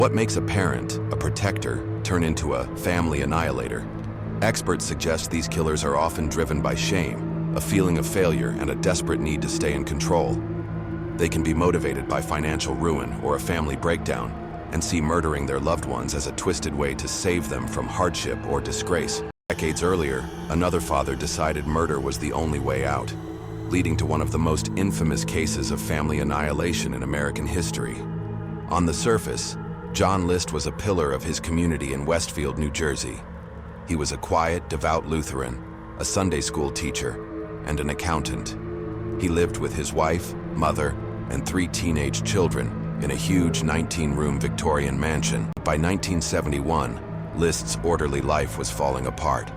What makes a parent, a protector, turn into a family annihilator? Experts suggest these killers are often driven by shame, a feeling of failure, and a desperate need to stay in control. They can be motivated by financial ruin or a family breakdown, and see murdering their loved ones as a twisted way to save them from hardship or disgrace. Decades earlier, another father decided murder was the only way out, leading to one of the most infamous cases of family annihilation in American history. On the surface, John List was a pillar of his community in Westfield, New Jersey. He was a quiet, devout Lutheran, a Sunday school teacher, and an accountant. He lived with his wife, mother, and 3 teenage children in a huge 19-room Victorian mansion. By 1971, List's orderly life was falling apart.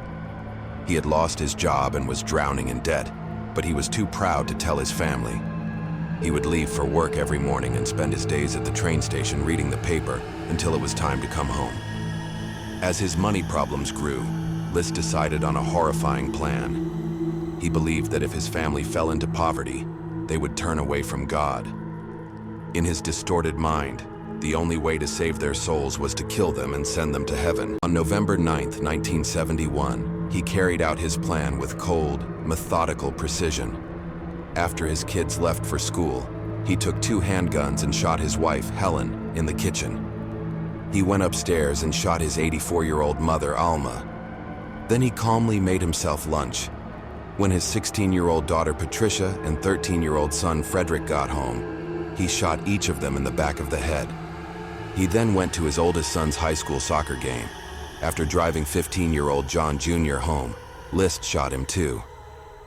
He had lost his job and was drowning in debt, but he was too proud to tell his family. He would leave for work every morning and spend his days at the train station reading the paper until it was time to come home. As his money problems grew, List decided on a horrifying plan. He believed that if his family fell into poverty, they would turn away from God. In his distorted mind, the only way to save their souls was to kill them and send them to heaven. On November 9, 1971, he carried out his plan with cold, methodical precision. After his kids left for school, he took 2 handguns and shot his wife, Helen, in the kitchen. He went upstairs and shot his 84-year-old mother, Alma. Then he calmly made himself lunch. When his 16-year-old daughter, Patricia, and 13-year-old son, Frederick, got home, he shot each of them in the back of the head. He then went to his oldest son's high school soccer game. After driving 15-year-old John Jr. home, List shot him too.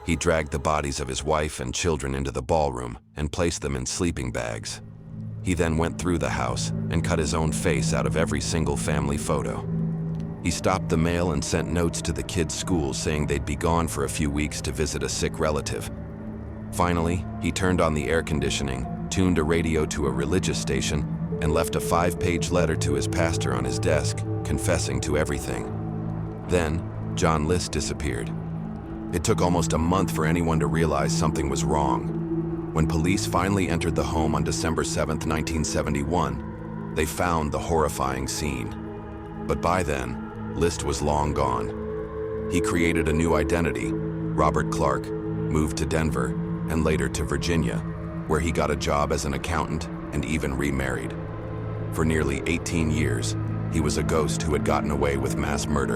He dragged the bodies of his wife and children into the ballroom and placed them in sleeping bags. He then went through the house and cut his own face out of every single family photo. He stopped the mail and sent notes to the kids' schools saying they'd be gone for a few weeks to visit a sick relative. Finally, he turned on the air conditioning, tuned a radio to a religious station, and left a 5-page letter to his pastor on his desk, confessing to everything. Then, John List disappeared. It took almost a month for anyone to realize something was wrong. When police finally entered the home on December 7, 1971, they found the horrifying scene. But by then, List was long gone. He created a new identity, Robert Clark, moved to Denver, and later to Virginia, where he got a job as an accountant and even remarried. For nearly 18 years, he was a ghost who had gotten away with mass murder.